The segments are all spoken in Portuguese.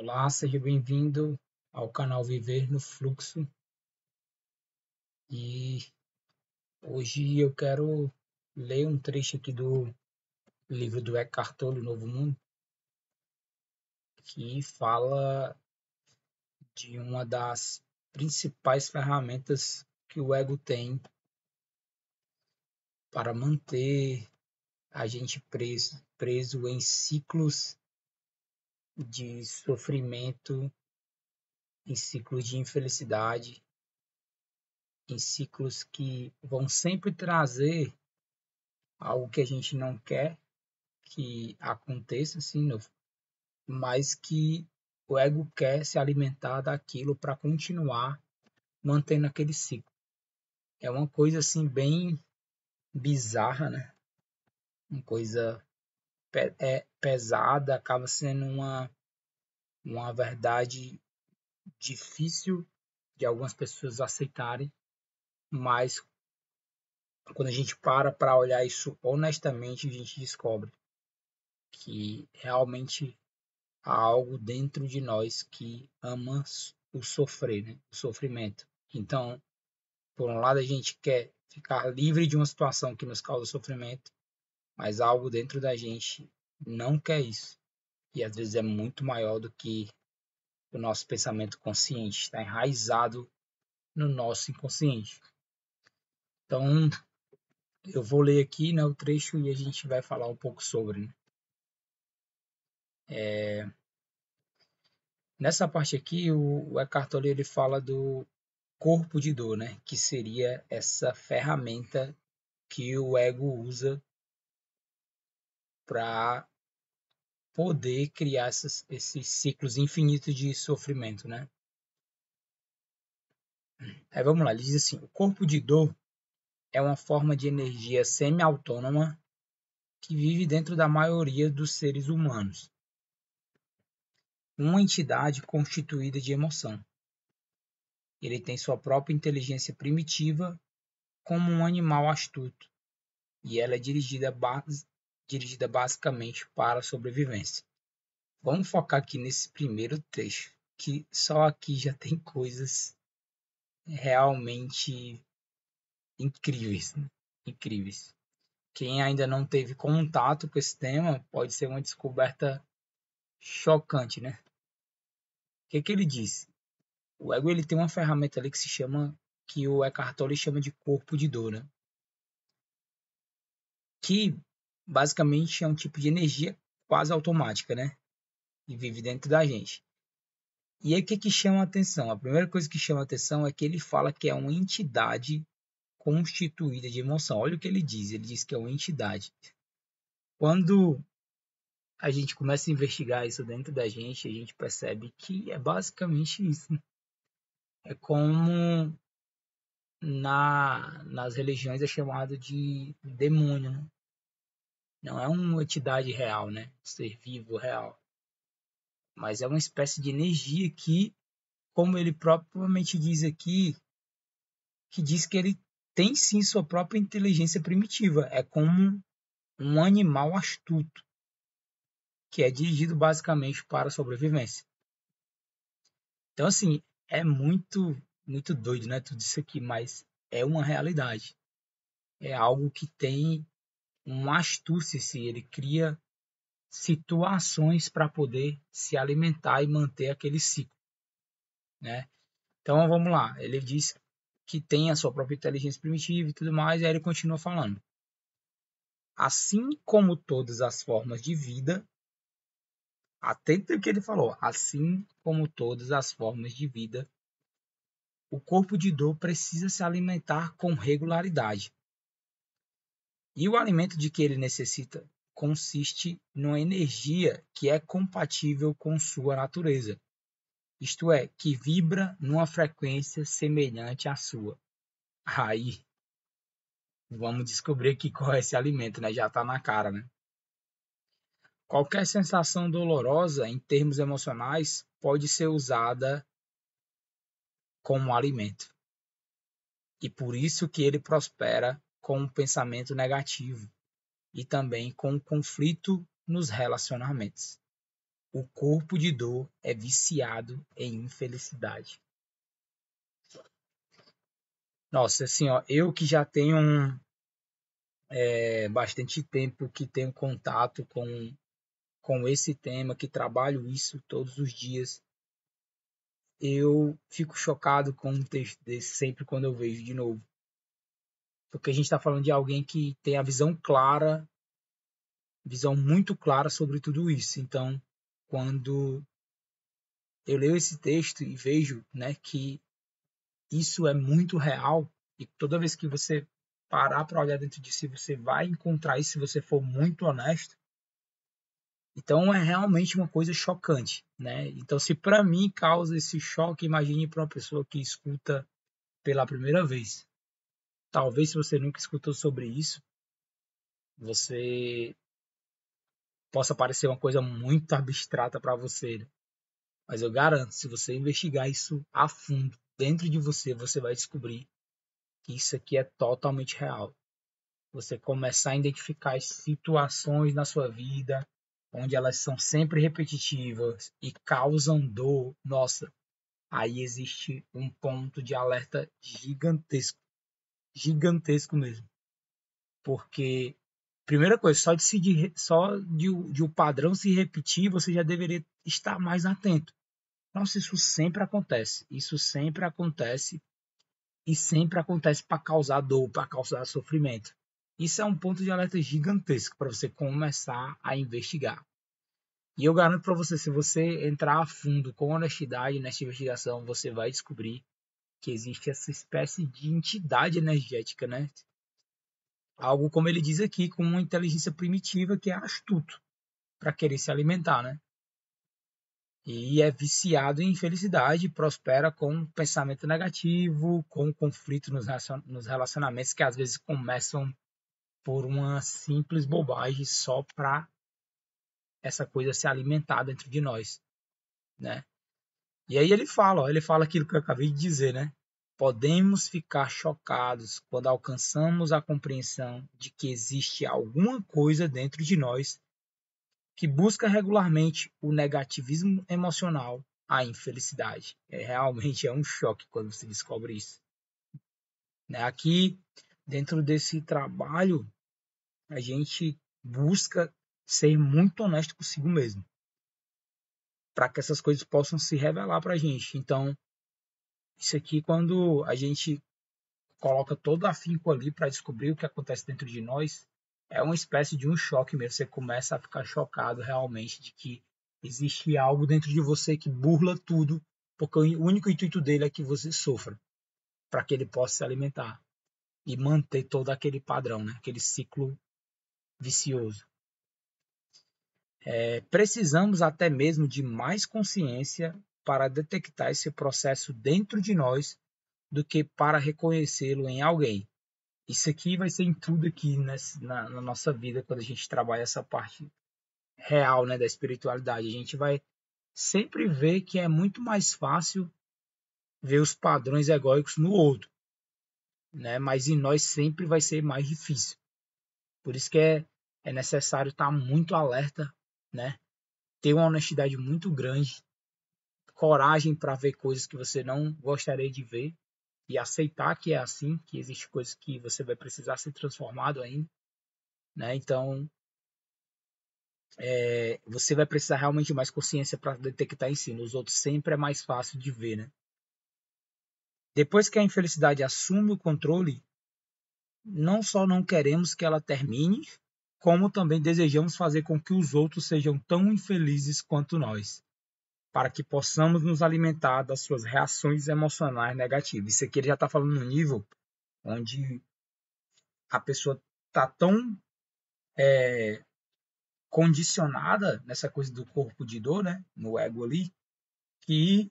Olá, seja bem-vindo ao canal Viver no Fluxo. E hoje eu quero ler um trecho aqui do livro do Eckhart Tolle, O Novo Mundo, que fala de uma das principais ferramentas que o ego tem para manter a gente preso em ciclos de sofrimento, em ciclos de infelicidade, em ciclos que vão sempre trazer algo que a gente não quer que aconteça, assim, mas que o ego quer se alimentar daquilo para continuar mantendo aquele ciclo. É uma coisa assim bem bizarra, né? Uma coisa pesada, acaba sendo uma verdade difícil de algumas pessoas aceitarem, mas quando a gente para olhar isso honestamente, a gente descobre que realmente há algo dentro de nós que ama o sofrer, né? O sofrimento. Então, por um lado, a gente quer ficar livre de uma situação que nos causa sofrimento, mas algo dentro da gente não quer isso. E às vezes é muito maior do que o nosso pensamento consciente, está enraizado no nosso inconsciente. Então, eu vou ler aqui, né, o trecho e a gente vai falar um pouco sobre. Né? Nessa parte aqui, o Eckhart Tolle ele fala do corpo de dor, né? Que seria essa ferramenta que o ego usa para poder criar esses ciclos infinitos de sofrimento, né? Aí vamos lá, ele diz assim: o corpo de dor é uma forma de energia semi-autônoma que vive dentro da maioria dos seres humanos, uma entidade constituída de emoção. Ele tem sua própria inteligência primitiva como um animal astuto, e ela é dirigida basicamente para a sobrevivência. Vamos focar aqui nesse primeiro trecho, que só aqui já tem coisas realmente incríveis, né? Incríveis. Quem ainda não teve contato com esse tema pode ser uma descoberta chocante, né? O que ele diz? O ego ele tem uma ferramenta ali que se chama, que o Eckhart Tolle chama de corpo de dor, né? Que basicamente é um tipo de energia quase automática, né? E vive dentro da gente. E aí o que chama a atenção? A primeira coisa que chama a atenção é que ele fala que é uma entidade constituída de emoção. Olha o que ele diz que é uma entidade. Quando a gente começa a investigar isso dentro da gente, a gente percebe que é basicamente isso. Né? É como nas religiões é chamado de demônio, né? Não é uma entidade real, né? Ser vivo real. Mas é uma espécie de energia que, como ele propriamente diz aqui, que diz que ele tem sim sua própria inteligência primitiva. É como um animal astuto, que é dirigido basicamente para a sobrevivência. Então, assim, é muito doido, né? Tudo isso aqui, mas é uma realidade. É algo que tem uma astúcia, se ele cria situações para poder se alimentar e manter aquele ciclo, né? Então, vamos lá. Ele diz que tem a sua própria inteligência primitiva e tudo mais, e aí ele continua falando. Assim como todas as formas de vida, atento ao que ele falou, assim como todas as formas de vida, o corpo de dor precisa se alimentar com regularidade. E o alimento de que ele necessita consiste numa energia que é compatível com sua natureza, isto é, que vibra numa frequência semelhante à sua. Aí, vamos descobrir aqui qual é esse alimento, né? Já está na cara, né? Qualquer sensação dolorosa em termos emocionais pode ser usada como alimento. E por isso que ele prospera com um pensamento negativo e também com um conflito nos relacionamentos. O corpo de dor é viciado em infelicidade. Nossa, assim, ó, eu que já tenho bastante tempo que tenho contato com esse tema, que trabalho isso todos os dias, eu fico chocado com um texto desse sempre quando eu vejo de novo. Porque a gente está falando de alguém que tem a visão clara, visão muito clara sobre tudo isso. Então, quando eu leio esse texto e vejo, né, que isso é muito real, e toda vez que você parar para olhar dentro de si, você vai encontrar isso se você for muito honesto. Então é realmente uma coisa chocante, né? Então, se para mim causa esse choque, imagine para uma pessoa que escuta pela primeira vez. Talvez se você nunca escutou sobre isso, você possa parecer uma coisa muito abstrata para você, né? Mas eu garanto, se você investigar isso a fundo dentro de você, você vai descobrir que isso aqui é totalmente real. Você começar a identificar as situações na sua vida onde elas são sempre repetitivas e causam dor, nossa, aí existe um ponto de alerta gigantesco, gigantesco mesmo. Porque, primeira coisa, só de o padrão se repetir, você já deveria estar mais atento. Nossa, isso sempre acontece e sempre acontece para causar dor, para causar sofrimento. Isso é um ponto de alerta gigantesco para você começar a investigar. E eu garanto para você, se você entrar a fundo com honestidade nessa investigação, você vai descobrir que existe essa espécie de entidade energética, né? Algo como ele diz aqui, com uma inteligência primitiva que é astuto para querer se alimentar, né? E é viciado em infelicidade, prospera com pensamento negativo, com conflito nos relacionamentos que às vezes começam por uma simples bobagem só para essa coisa se alimentar dentro de nós, né? E aí ele fala aquilo que eu acabei de dizer, né? Podemos ficar chocados quando alcançamos a compreensão de que existe alguma coisa dentro de nós que busca regularmente o negativismo emocional, a infelicidade. Realmente é um choque quando você descobre isso, né? Aqui, dentro desse trabalho, a gente busca ser muito honesto consigo mesmo, para que essas coisas possam se revelar para a gente. Então, isso aqui, quando a gente coloca todo afinco ali para descobrir o que acontece dentro de nós, é uma espécie de um choque mesmo. Você começa a ficar chocado realmente de que existe algo dentro de você que burla tudo, porque o único intuito dele é que você sofra, para que ele possa se alimentar e manter todo aquele padrão, né? Aquele ciclo vicioso. Precisamos até mesmo de mais consciência para detectar esse processo dentro de nós do que para reconhecê-lo em alguém. Isso aqui vai ser em tudo aqui na nossa vida, quando a gente trabalha essa parte real, né, da espiritualidade. A gente vai sempre ver que é muito mais fácil ver os padrões egóicos no outro, né? Mas em nós sempre vai ser mais difícil. Por isso que é necessário estar muito alerta, né? Ter uma honestidade muito grande, coragem para ver coisas que você não gostaria de ver e aceitar que é assim, que existe coisas que você vai precisar ser transformado ainda, né? Então, você vai precisar realmente de mais consciência para detectar em si. Nos outros sempre é mais fácil de ver, né? Depois que a infelicidade assume o controle, não só não queremos que ela termine, como também desejamos fazer com que os outros sejam tão infelizes quanto nós, para que possamos nos alimentar das suas reações emocionais negativas. Isso aqui ele já está falando no nível onde a pessoa está tão condicionada nessa coisa do corpo de dor, né, no ego ali, que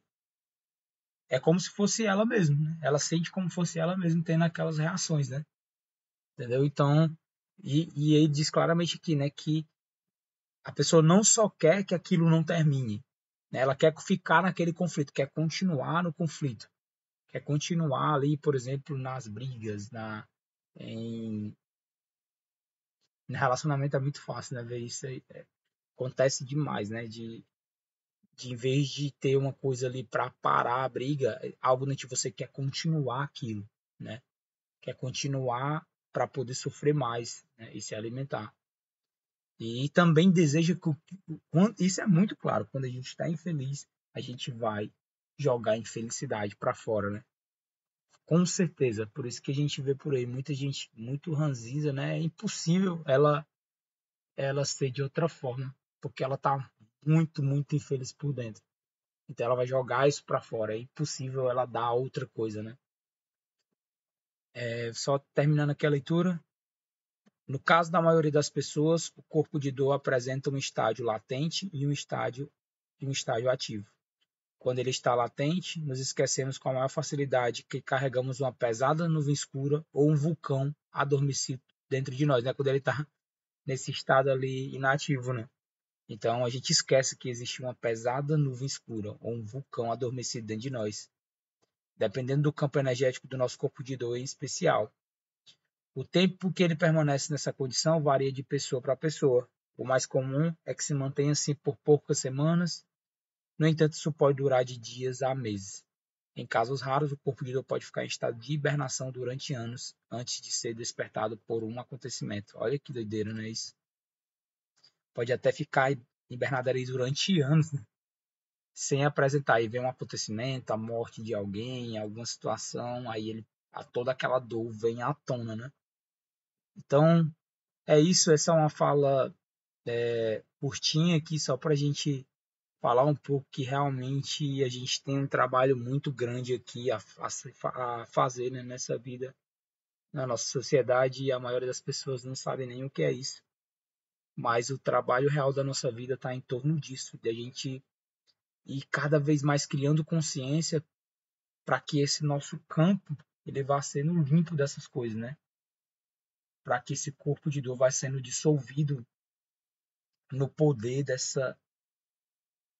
é como se fosse ela mesma, né? Ela sente como se fosse ela mesma tendo aquelas reações, né? Entendeu? Então, e ele diz claramente aqui, né, que a pessoa não só quer que aquilo não termine, né? Ela quer ficar naquele conflito, quer continuar no conflito, quer continuar ali, por exemplo, nas brigas, em no relacionamento é muito fácil, né? Ver isso aí, acontece demais, né? em vez de ter uma coisa ali para parar a briga, algo no que você quer continuar aquilo, né? Quer continuar para poder sofrer mais, né? E se alimentar. E também deseja que isso é muito claro, quando a gente está infeliz, a gente vai jogar a infelicidade para fora, né? Com certeza, por isso que a gente vê por aí muita gente muito ranzinza, né? É impossível ela ser de outra forma, porque ela tá muito, muito infeliz por dentro. Então ela vai jogar isso para fora, é impossível ela dar outra coisa, né? Só terminando aqui a leitura. No caso da maioria das pessoas, o corpo de dor apresenta um estágio latente e um estágio ativo. Quando ele está latente, nos esquecemos com a maior facilidade que carregamos uma pesada nuvem escura ou um vulcão adormecido dentro de nós, né? Quando ele está nesse estado ali inativo, né? Então a gente esquece que existe uma pesada nuvem escura ou um vulcão adormecido dentro de nós, dependendo do campo energético do nosso corpo de dor em especial. O tempo que ele permanece nessa condição varia de pessoa para pessoa. O mais comum é que se mantenha assim por poucas semanas. No entanto, isso pode durar de dias a meses. Em casos raros, o corpo de dor pode ficar em estado de hibernação durante anos antes de ser despertado por um acontecimento. Olha que doideira, não é isso? Pode até ficar hibernado ali durante anos, né? Sem apresentar. Aí vem um acontecimento, a morte de alguém, alguma situação, aí toda aquela dor vem à tona, né? Então, é isso. Essa é uma fala curtinha aqui, só para a gente falar um pouco que realmente a gente tem um trabalho muito grande aqui a fazer, né, nessa vida, na nossa sociedade, e a maioria das pessoas não sabe nem o que é isso. Mas o trabalho real da nossa vida está em torno disso, de a gente ir cada vez mais criando consciência para que esse nosso campo ele vá sendo limpo dessas coisas, né? Para que esse corpo de dor vá sendo dissolvido no poder dessa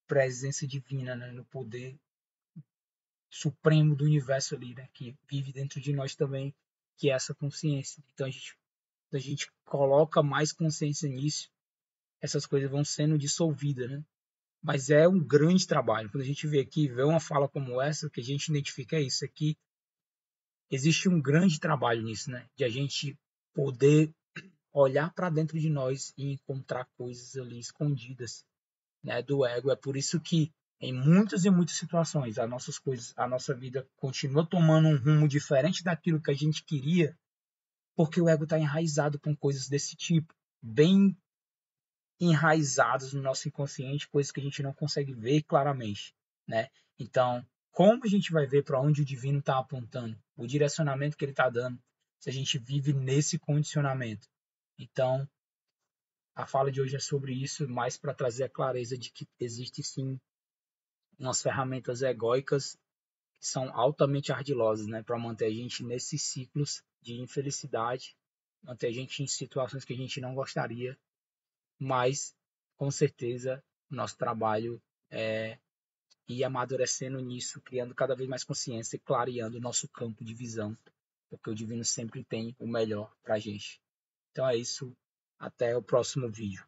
presença divina, né? No poder supremo do universo ali, né? Que vive dentro de nós também, que é essa consciência. Então a gente coloca mais consciência nisso, essas coisas vão sendo dissolvidas, né? Mas é um grande trabalho. Quando a gente vê aqui, vê uma fala como essa, que a gente identifica isso aqui, existe um grande trabalho nisso, né? De a gente poder olhar para dentro de nós e encontrar coisas ali escondidas, né, do ego. É por isso que em muitas e muitas situações a nossa vida continua tomando um rumo diferente daquilo que a gente queria, porque o ego está enraizado com coisas desse tipo, bem enraizadas no nosso inconsciente, coisas que a gente não consegue ver claramente, né? Então, como a gente vai ver para onde o divino está apontando, o direcionamento que ele está dando, se a gente vive nesse condicionamento? Então, a fala de hoje é sobre isso, mais para trazer a clareza de que existe sim umas ferramentas egóicas que são altamente ardilosas, né, para manter a gente nesses ciclos de infelicidade, manter a gente em situações que a gente não gostaria, mas com certeza o nosso trabalho é ir amadurecendo nisso, criando cada vez mais consciência e clareando o nosso campo de visão, porque o divino sempre tem o melhor para a gente. Então é isso, até o próximo vídeo.